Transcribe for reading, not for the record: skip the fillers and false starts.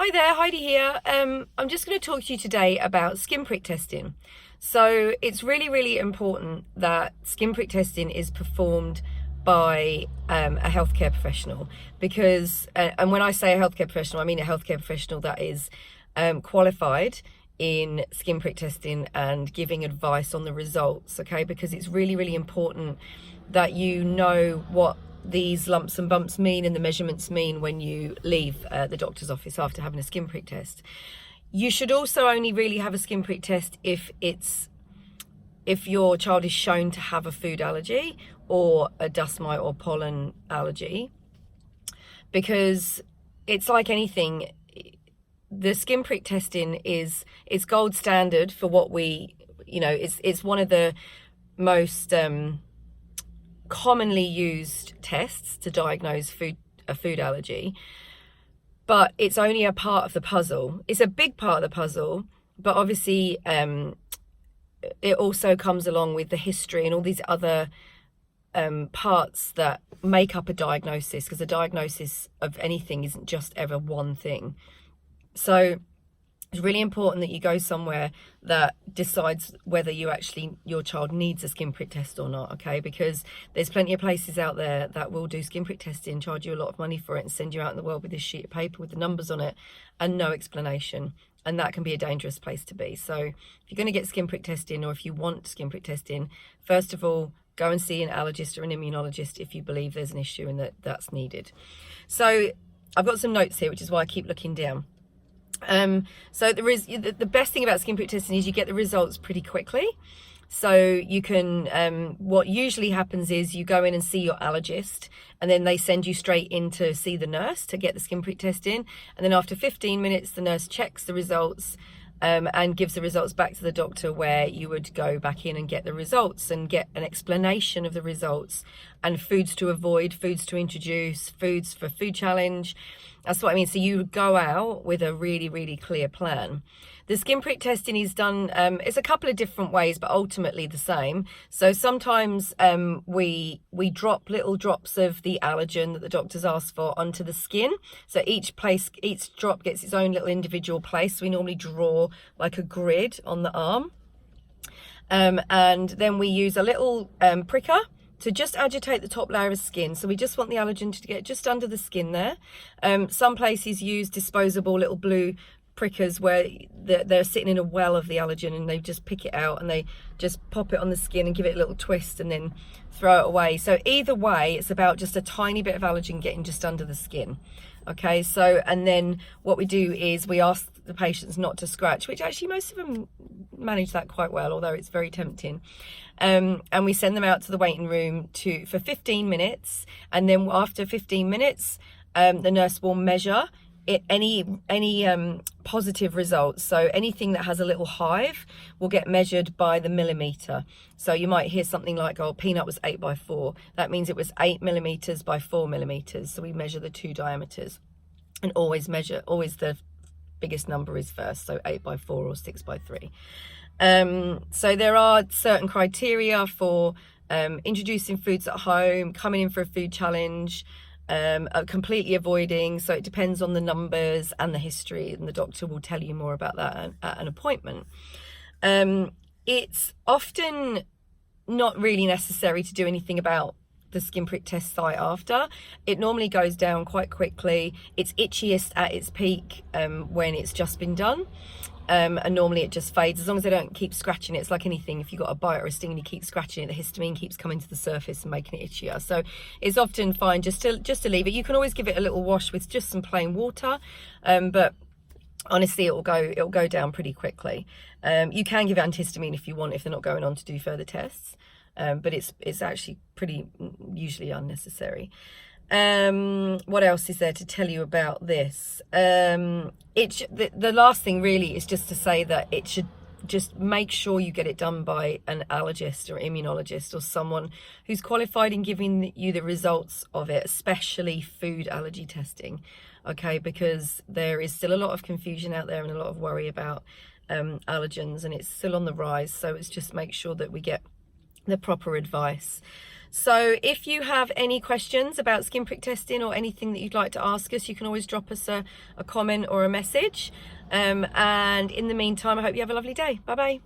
Hi there, Heidi here. I'm just going to talk to you today about skin prick testing. So it's really important that skin prick testing is performed by a healthcare professional because, and when I say a healthcare professional, I mean a healthcare professional that is qualified in skin prick testing and giving advice on the results, okay? Because it's really important that you know what these lumps and bumps mean and the measurements mean when you leave the doctor's office after having a skin prick test. You should also only really have a skin prick test if your child is shown to have a food allergy or a dust mite or pollen allergy, because it's like anything. The skin prick testing is gold standard for what it's one of the most commonly used tests to diagnose a food allergy, but it's only a part of the puzzle. It's a big part of the puzzle, but obviously it also comes along with the history and all these other parts that make up a diagnosis, because a diagnosis of anything isn't just ever one thing. So it's really important that you go somewhere that decides whether your child needs a skin prick test or not, okay? Because there's plenty of places out there that will do skin prick testing, charge you a lot of money for it, and send you out in the world with this sheet of paper with the numbers on it and no explanation. And that can be a dangerous place to be. So if you're going to get skin prick testing, or if you want skin prick testing, first of all, go and see an allergist or an immunologist if you believe there's an issue and that's needed. So I've got some notes here, which is why I keep looking down. So the best thing about skin prick testing is you get the results pretty quickly. So you can, what usually happens is you go in and see your allergist, and then they send you straight in to see the nurse to get the skin prick test in. And then after 15 minutes, the nurse checks the results and gives the results back to the doctor, where you would go back in and get the results and get an explanation of the results and foods to avoid, foods to introduce, foods for food challenge. That's what I mean. So you go out with a really clear plan. The skin prick testing is done, it's a couple of different ways, but ultimately the same. So sometimes we drop little drops of the allergen that the doctors ask for onto the skin. So each drop gets its own little individual place. We normally draw like a grid on the arm. And then we use a little pricker to just agitate the top layer of skin. So we just want the allergen to get just under the skin there. Some places use disposable little blue prickers where they're sitting in a well of the allergen, and they just pick it out and they just pop it on the skin and give it a little twist and then throw it away. So either way, it's about just a tiny bit of allergen getting just under the skin. Okay, so, and then what we do is we ask the patients not to scratch, which actually most of them manage that quite well, although it's very tempting. And we send them out to the waiting room for 15 minutes. And then after 15 minutes, the nurse will measure any positive results. So anything that has a little hive will get measured by the millimeter. So you might hear something like, oh, peanut was 8x4. That means it was 8 millimeters by 4 millimeters. So we measure the two diameters, and always the biggest number is first. So 8x4 or 6x3. So there are certain criteria for introducing foods at home, coming in for a food challenge, completely avoiding. So it depends on the numbers and the history, and the doctor will tell you more about that at an appointment. It's often not really necessary to do anything about the skin prick test site after. It normally goes down quite quickly. It's itchiest at its peak when it's just been done. And normally it just fades as long as they don't keep scratching it. It's like anything, if you've got a bite or a sting and you keep scratching it, the histamine keeps coming to the surface and making it itchier. So it's often fine just to leave it. You can always give it a little wash with just some plain water, but honestly it'll go down pretty quickly. You can give antihistamine if you want, if they're not going on to do further tests, but it's actually pretty usually unnecessary. What else is there to tell you about this? The last thing really is just to say that it should just make sure you get it done by an allergist or immunologist or someone who's qualified in giving you the results of it, especially food allergy testing, okay? Because there is still a lot of confusion out there and a lot of worry about allergens, and it's still on the rise. So it's just make sure that we get the proper advice. So if you have any questions about skin prick testing or anything that you'd like to ask us, you can always drop us a comment or a message. And in the meantime, I hope you have a lovely day. Bye bye.